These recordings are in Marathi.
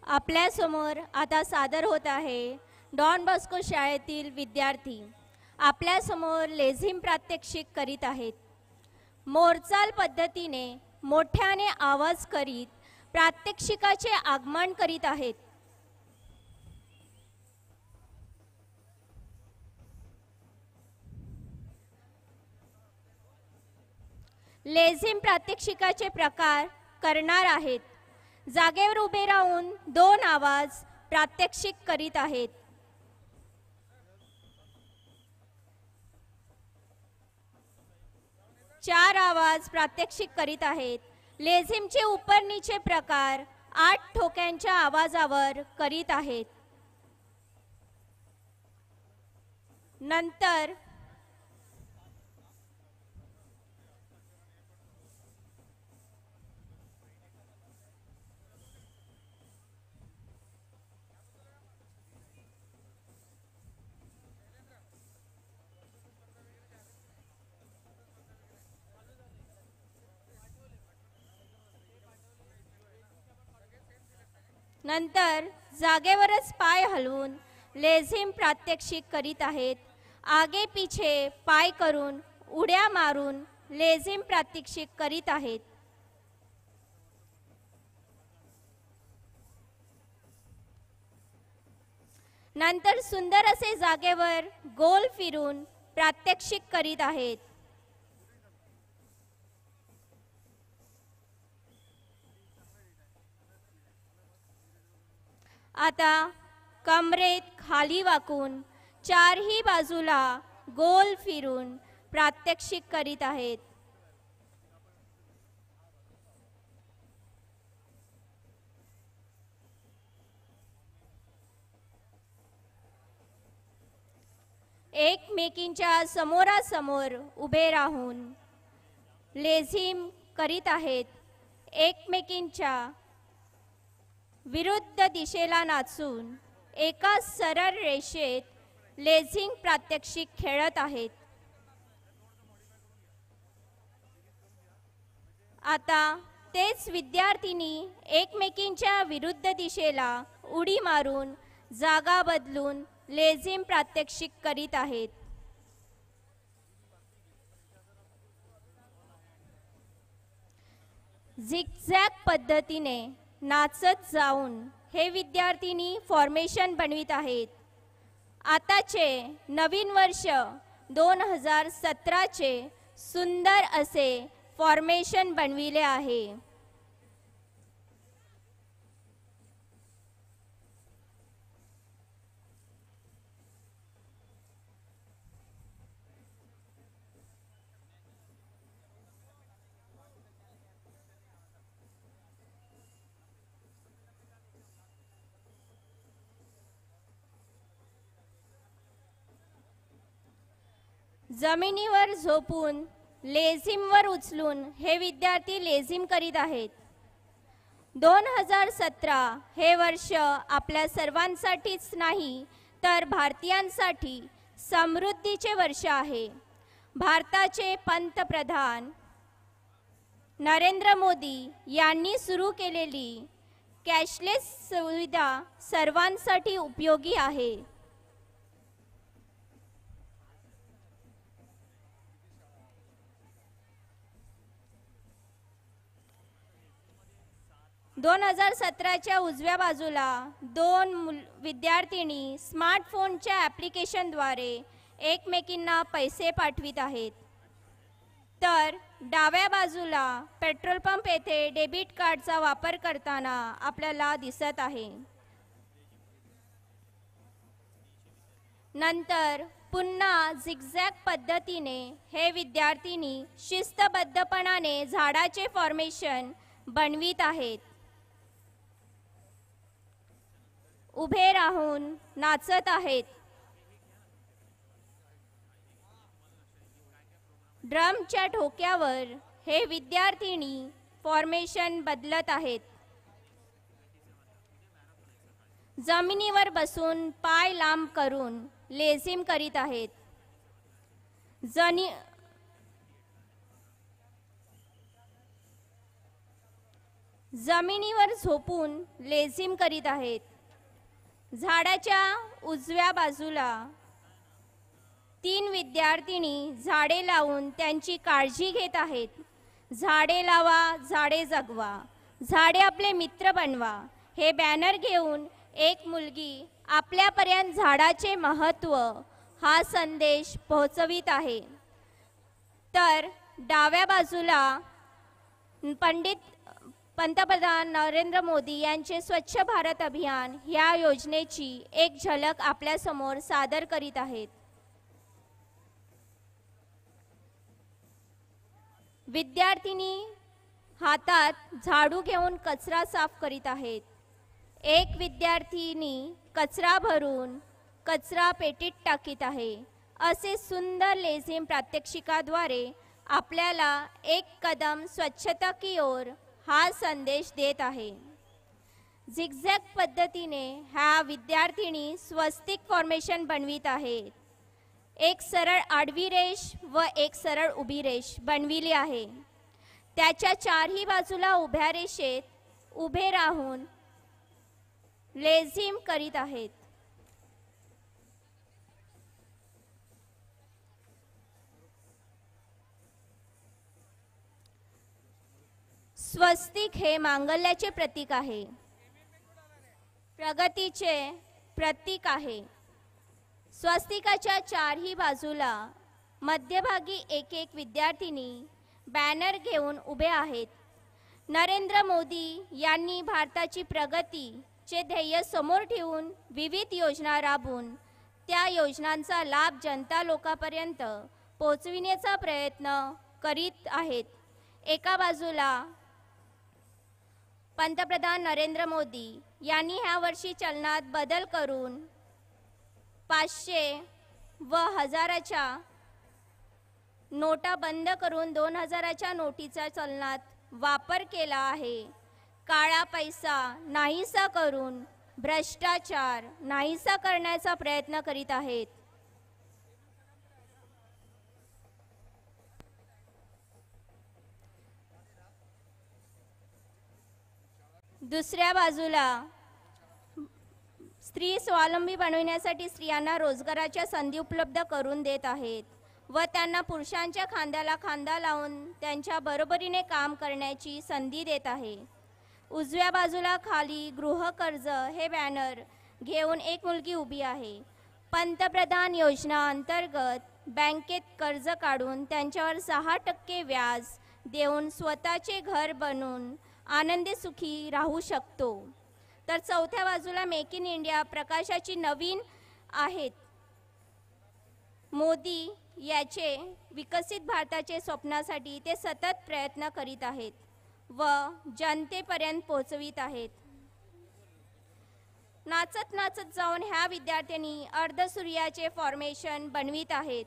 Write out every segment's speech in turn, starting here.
आपल्यासमोर आता सादर होत आहे डॉन बॉस्को शाळेतील विद्यार्थी आपल्यासमोर लेझिम प्रात्यक्षिक करीत आहेत. मोरचाल पद्धतीने मोठ्याने आवाज करीत प्रात्यक्षिकाचे आगमन करीत आहेत. लेझिम प्रात्यक्षिकाचे प्रकार करणार आहेत. जागेवर उभे राहून 2 आवाज प्रात्यक्षिक करीत आहेत. चार आवाज प्रात्यक्षिक करीत आहेत. लेझिमचे उपर नीचे प्रकार 8 ठोक्यांच्या आवाजावर करीत आहेत. नंतर जागेवरच पाय हलवून लेझिम प्रात्यक्षिक करीत आहेत. आगे पीछे पाय करून उड्या मारून लेझिम प्रात्यक्षिक करीत आहेत. नंतर सुंदर असे जागेवर गोल फिरून प्रात्यक्षिक करीत आहेत. आता कमरेत खाली वाकून चारही बाजूला गोल फिरून प्रात्यक्षिक करीत आहेत. एकमेकींच्या समोरासमोर उभे राहून लेझिम करीत आहेत. एकमेकींच्या विरुद्ध दिशेला नाचून एका सरळ रेषेत लेझिम प्रात्यक्षिक खेळत आहेत. आता तेच विद्यार्थिनी एकमेकींच्या विरुद्ध दिशेला उडी मारून जागा बदलून लेझिम प्रात्यक्षिक करीत आहेत. झिगझॅग पद्धतीने नाचत जाऊन हे विद्यार्थिनी फॉर्मेशन बनवित आहेत. आताचे नवीन वर्ष 2017चे सुंदर असे फॉर्मेशन बनविले आहे. जमिनीवर झोपून लेझिमवर उचलून हे विद्यार्थी लेझिम करीत आहेत. 2017 हे वर्ष आपल्या सर्वांसाठीच नाही तर भारतीयांसाठी समृद्धीचे वर्ष आहे. भारताचे पंतप्रधान नरेंद्र मोदी यांनी सुरू केलेली कॅशलेस सुविधा सर्वांसाठी उपयोगी आहे. 2017च्या उजव्या बाजूला 2 विद्यार्थिनी स्मार्टफोनच्या ॲप्लिकेशनद्वारे एकमेकींना पैसे पाठवित आहेत. तर डाव्या बाजूला पेट्रोल पंप येथे डेबिट कार्डचा वापर करताना आपल्याला दिसत आहे. नंतर पुन्हा झिगझॅग पद्धतीने हे विद्यार्थिनी शिस्तबद्धपणाने झाडाचे फॉर्मेशन बनवित आहेत. उभे राहून नाचत आहेत. ड्रमच्या ठोक्यावर हे विद्यार्थिनी फॉर्मेशन बदलत आहेत. जमिनीवर बसून पाय लांब करून लेझिम करीत आहेत. जमिनीवर झोपून लेझिम करीत आहेत. झाडाच्या उजव्या बाजूला 3 विद्यार्थिनी झाडे लावून त्यांची काळजी घेत आहेत. झाडे लावा, झाडे जगवा, झाडे आपले मित्र बनवा हे बॅनर घेऊन एक मुलगी आपल्यापर्यंत झाडाचे महत्त्व हा संदेश पोहोचवित आहे. तर डाव्या बाजूला पंतप्रधान नरेंद्र मोदी यांचे स्वच्छ भारत अभियान या योजनेची एक झलक आपल्यासमोर सादर करीत आहेत. विद्यार्थिनी हातात झाडू घेऊन कचरा साफ करीत आहेत. एक विद्यार्थिनी कचरा भरून कचरा पेटीत टाकीत आहे. असे सुंदर लेझिम प्रात्यक्षिकाद्वारे आपल्याला एक कदम स्वच्छता की ओर हा संदेश देत आहे. झिगझॅग पद्धतीने ह्या विद्यार्थिनी स्वस्तिक फॉर्मेशन बनवित आहेत. एक सरळ आडवी रेष व एक सरळ उभी रेष बनविली आहे. त्याच्या चारही बाजूला उभ्या रेषेत उभे राहून लेझिम करीत आहेत. स्वस्तिक हे मांगल्याचे प्रतीक आहे, प्रगतीचे प्रतीक आहे. स्वस्तिकाच्या चारही बाजूला मध्यभागी एक एक विद्यार्थिनी बॅनर घेऊन उभे आहेत. नरेंद्र मोदी यांनी भारताची प्रगतीचे ध्येय समोर ठेवून विविध योजना राबवून त्या योजनांचा लाभ जनता लोकांपर्यंत पोहोचविण्याचा प्रयत्न करीत आहेत. एका बाजूला पंतप्रधान नरेंद्र मोदी यांनी ह्या वर्षी चलनात बदल करून 500 व 1000च्या नोटा बंद करून 2000च्या नोटीचा चलनात वापर केला आहे. काळा पैसा नाहीसा करून भ्रष्टाचार नाहीसा करण्याचा प्रयत्न करीत आहेत. दुसऱ्या बाजूला स्त्री स्वावलंबी बनविण्यासाठी स्त्रियांना रोजगाराच्या संधी उपलब्ध करून देत आहेत व त्यांना पुरुषांच्या खांद्याला खांदा लावून त्यांच्या बरोबरीने काम करण्याची संधी देत आहे. उजव्या बाजूला खाली गृहकर्ज हे बॅनर घेऊन एक मुलगी उभी आहे. पंतप्रधान योजना अंतर्गत बँकेत कर्ज काढून त्यांच्यावर 6% व्याज देऊन स्वतःचे घर बनवून आनंदी सुखी राहू शकतो. तर चौथ्या बाजूला मेक इन इंडिया प्रकाशाची नवीन आहेत. मोदी याचे विकसित भारताचे स्वप्नासाठी ते सतत प्रयत्न करीत आहेत व जनतेपर्यंत पोहोचवित आहेत. नाचत नाचत जाऊन ह्या विद्यार्थ्यांनी अर्धसूर्याचे फॉर्मेशन बनवित आहेत.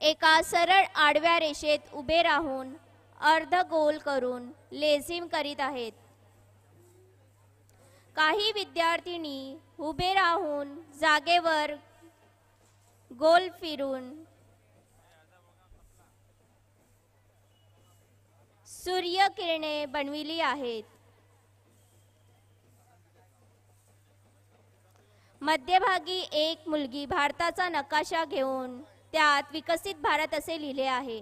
एका सरळ आडव्या रेषेत उभे राहून अर्ध गोल करून लेझिम करीत आहेत. काही विद्यार्थिनी उभे राहून जागेवर गोल फिरून सूर्यकिरणे बनविली आहेत. मध्यभागी एक मुलगी भारताचा नकाशा घेऊन त्यात विकसित भारत असे लिहिले आहे.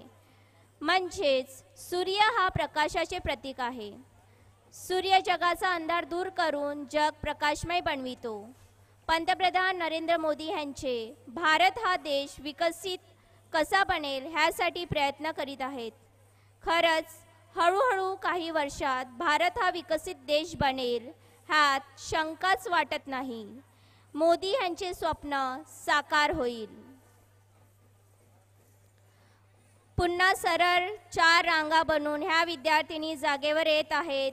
म्हणजेच सूर्य हा प्रकाशाचे प्रतीक आहे. सूर्य जगाचा अंधार दूर करून जग प्रकाशमय बनवितो. पंतप्रधान नरेंद्र मोदी यांचे भारत हा देश विकसित कसा बनेल ह्यासाठी प्रयत्न करीत आहेत. खरंच हळूहळू काही वर्षात भारत हा विकसित देश बनेल ह्यात शंकाच वाटत नाही. मोदी यांचे स्वप्न साकार होईल. पुन्हा सरळ 4 रांगा बनवून ह्या विद्यार्थिनी जागेवर येत आहेत.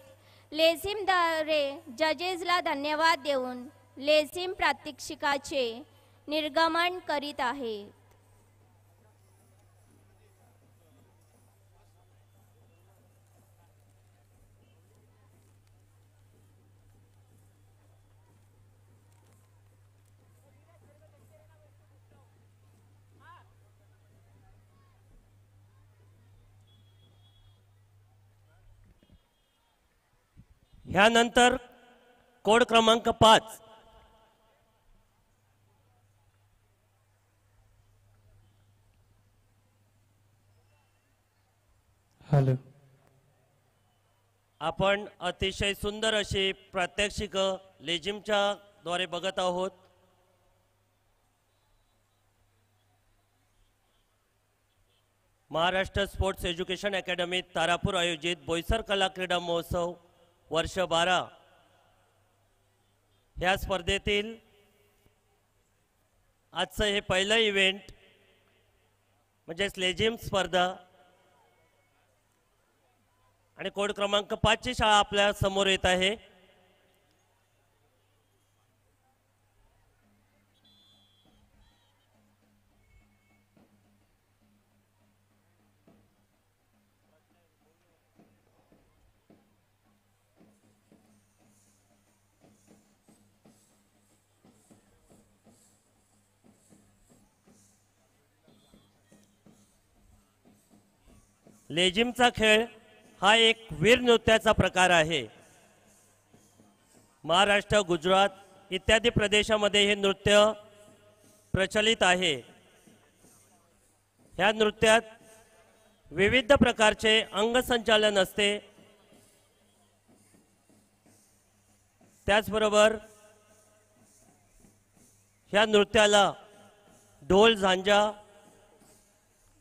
लेझिमद्वारे जजेसला धन्यवाद देऊन लेझिम प्रात्यक्षिकाचे निर्गमन करीत आहेत. ह्यानंतर कोड क्रमांक 5 हॅलो. आपण अतिशय सुंदर अशी प्रात्यक्षिक लेझिमच्या द्वारे बघत आहोत. Maharashtra sports education academy Tarapur आयोजित बोईसर कला क्रीडा महोत्सव वर्ष 12 ह्या स्पर्धेतील आजचं हे पहिलं इव्हेंट म्हणजे लेझिम स्पर्धा आणि कोड क्रमांक 5 ची शाळा आपल्या समोर येत आहे. लेझिमचा खेळ हा एक वीर नृत्याचा प्रकार आहे. महाराष्ट्र, गुजरात इत्यादी प्रदेशामध्ये हे नृत्य प्रचलित आहे. ह्या नृत्यात विविध प्रकारचे अंगसंचालन असते. त्याचबरोबर ह्या नृत्याला ढोल, झांजा,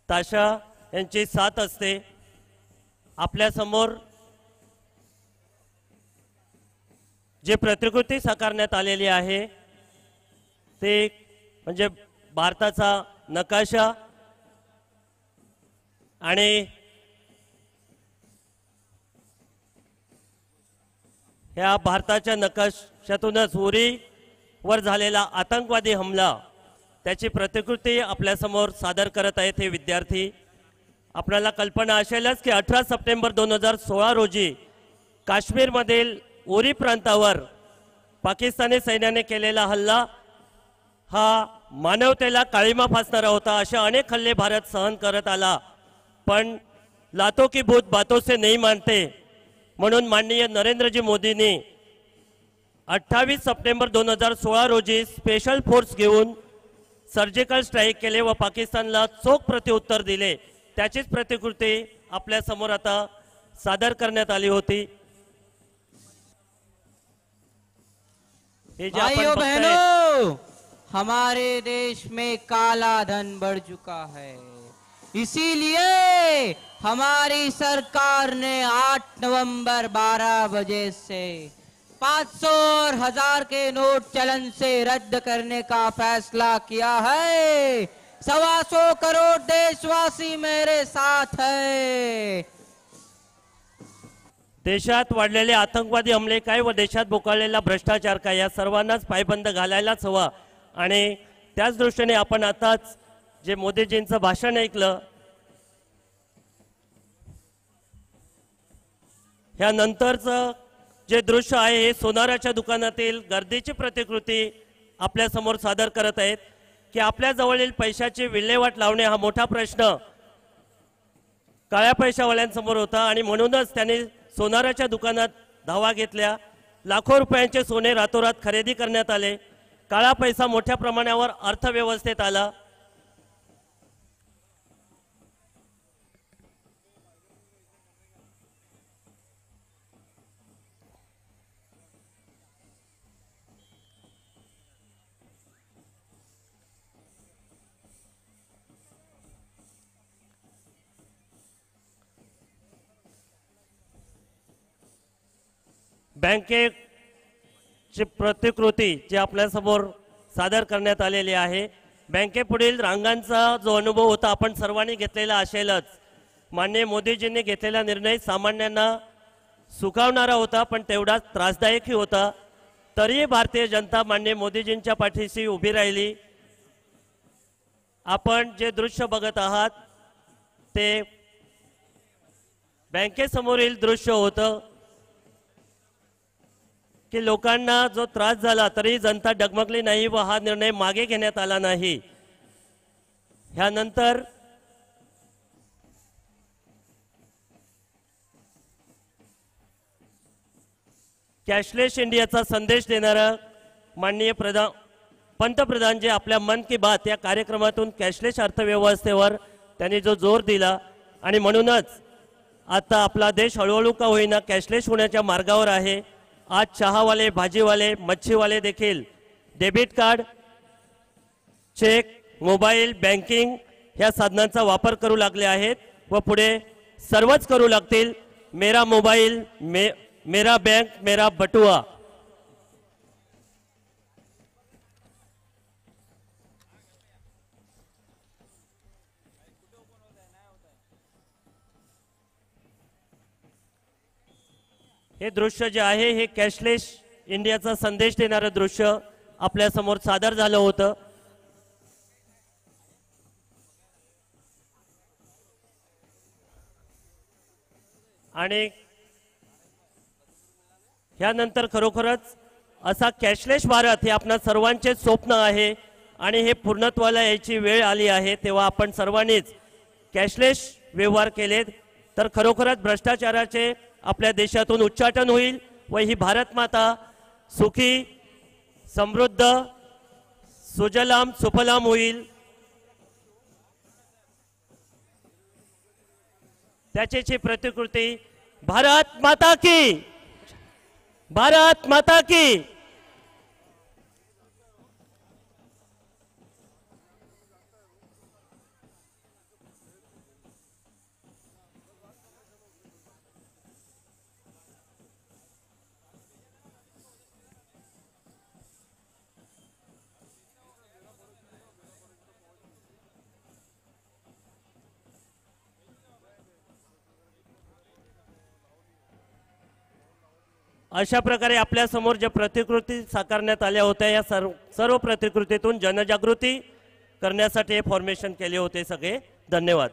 ताशा यांची साथ असते. आपल्या समोर जे प्रतिकृती साकारण्यात आलेली आहे ते म्हणजे भारताचा नकाशा आणि ह्या भारताच्या नकाशातूनच उरीवर झालेला आतंकवादी हमला त्याची प्रतिकृती आपल्यासमोर सादर करत आहेत हे विद्यार्थी. आपल्याला कल्पना असेलच की 18 सप्टेंबर 2016 रोजी काश्मीरमधील उरी प्रांतावर पाकिस्तानी सैन्याने केलेला हल्ला हा मानवतेला काळिमा फासणारा होता. असे अनेक हल्ले भारत सहन करत आला, पण लातो की भूत बातों से नहीं मानते म्हणून माननीय नरेंद्रजी मोदींनी 28 सप्टेंबर 2016 रोजी स्पेशल फोर्स घेऊन सर्जिकल स्ट्राईक केले व पाकिस्तानला चोख प्रत्युत्तर दिले. त्याचीच प्रतिकृती आपल्या समोर आता सादर करण्यात आली होती. भाइयों बहनों, हमारे देश में काला धन बढ़ चुका है, इसीलिए हमारी सरकार ने 8 नवंबर 12 बजे से 500 और 1000 के नोट चलन से रद्द करने का फैसला किया है. 125 करोड़ देशवासी मेरे साथ है. देशात वाढलेले आतंकवादी हमले काय व देशात बोकाळलेला भ्रष्टाचार काय या सर्वांनाच पायबंद घालायलाच हवा. आणि त्याच दृष्टीने आपण आताच जे मोदीजींचं भाषण ऐकलं, ह्या नंतरचं जे दृश्य आहे हे सोनाराच्या दुकानातील गर्दीची प्रतिकृती आपल्या समोर सादर करत आहेत की आपल्या जवळील पैशाची विल्हेवाट लावणे हा मोठा प्रश्न काळ्या पैशावाल्यांसमोर होता आणि म्हणूनच त्यांनी सोनाराच्या दुकानात धावा घेतल्या. लाखो रुपयांचे सोने रातोरात खरेदी करण्यात आले. काळा पैसा मोठ्या प्रमाणावर अर्थव्यवस्थेत आला. बँकेची प्रतिकृती जी आपल्यासमोर सादर करण्यात आलेली आहे. बँकेपुढील रांगांचा जो अनुभव होता आपण सर्वांनी घेतलेला असेलच. माननीय मोदीजींनी घेतलेला निर्णय सामान्यांना सुखावणारा होता, पण तेवढाच त्रासदायकही होता. तरीही भारतीय जनता माननीय मोदीजींच्या पाठीशी उभी राहिली. आपण जे दृश्य बघत आहात ते बँकेसमोरील दृश्य होतं की लोकांना जो त्रास झाला तरी जनता डगमगली नाही व हा निर्णय मागे घेण्यात आला नाही. ह्यानंतर कॅशलेस इंडियाचा संदेश देणारा माननीय पंतप्रधान जे आपल्या मन की बात या कार्यक्रमातून कॅशलेस अर्थव्यवस्थेवर त्यांनी जो जोर दिला आणि म्हणूनच आता आपला देश हळूहळू का होईना कॅशलेस होण्याच्या मार्गावर आहे. आज चहावाले, भाजीवाले, मच्छीवाले देखील debit card, cheque, mobile banking ह्या साधनांचा वापर करू लागले आहेत व पुढे सर्वच करू लागतील. मेरा मोबाईल, मेरा बैंक, मेरा बटुआ. हे दृश्य जे आहे हे कॅशलेस इंडियाचा संदेश देणारं दृश्य आपल्या समोर सादर झालं होतं. आणि ह्यानंतर खरोखरच असा कॅशलेस भारत हे आपणा सर्वांचे स्वप्न आहे आणि हे पूर्णत्वाला यायची वेळ आली आहे. तेव्हा आपण सर्वांनीच कॅशलेस व्यवहार केलेत तर खरोखरच भ्रष्टाचाराचे आपल्या देशातून उच्चाटन होईल व ही भारत माता सुखी, समृद्ध, सुजलाम सुफलाम होईल. त्याची प्रतिकृती भारत माता की, भारत माता की. अशा प्रकारे आपल्या समोर ज्या प्रतिकृती साकारण्यात आल्या होत्या या सर्व प्रतिकृतीतून जनजागृती करण्यासाठी हे फॉर्मेशन केले होते सगळे. धन्यवाद.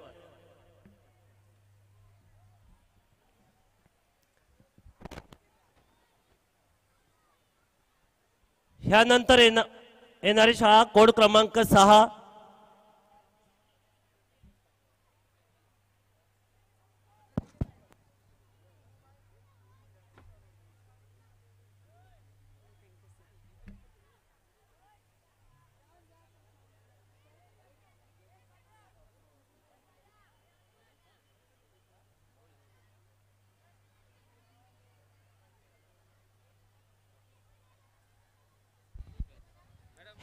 ह्यानंतर येणारी शाळा कोड क्रमांक 6.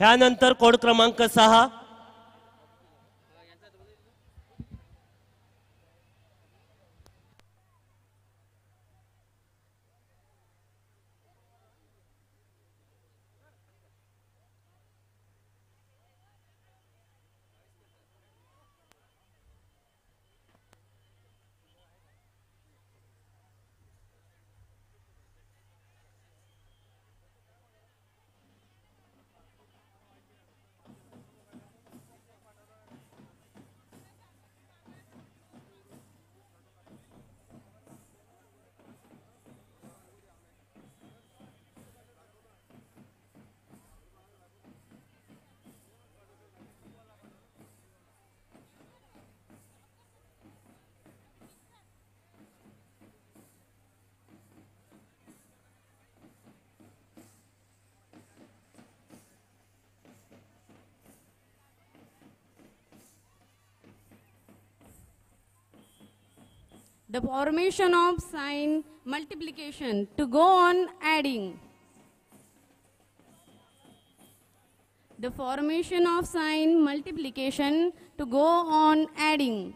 ह्यानंतर कोड क्रमांक 6. The formation of sign multiplication to go on adding. The formation of sign multiplication to go on adding.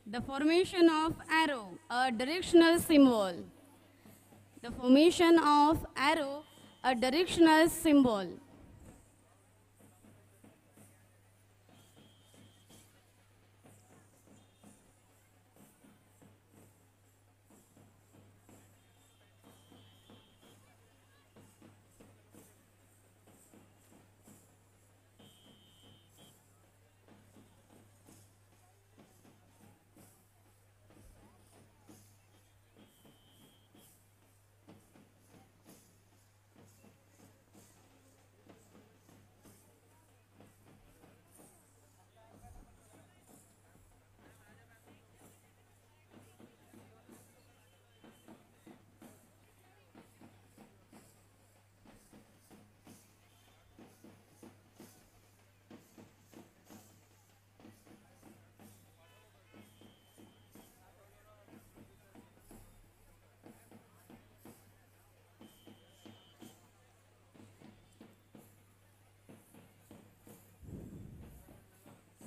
The formation of arrow, a directional symbol. The formation of arrow, a directional symbol.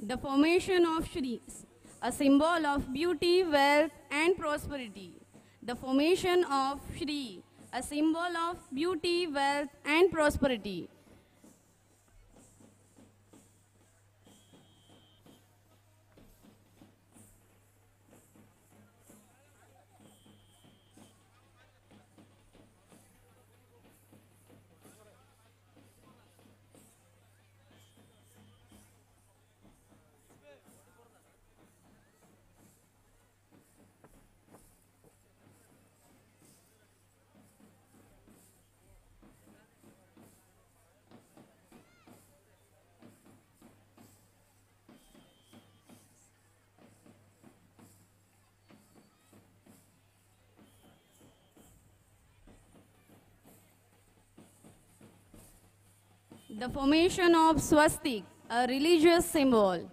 The formation of Shri, a symbol of beauty, wealth, and prosperity. The formation of Shri, a symbol of beauty, wealth, and prosperity. The formation of swastik, a religious symbol.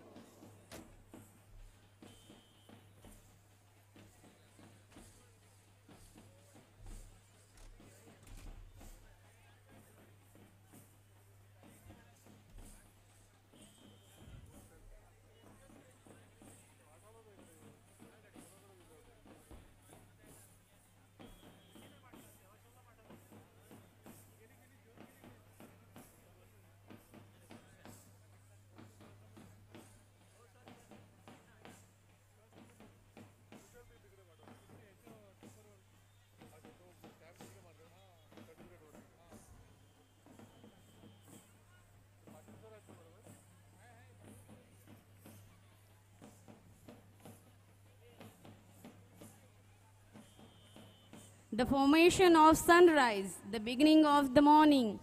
The formation of sunrise, the beginning of the morning.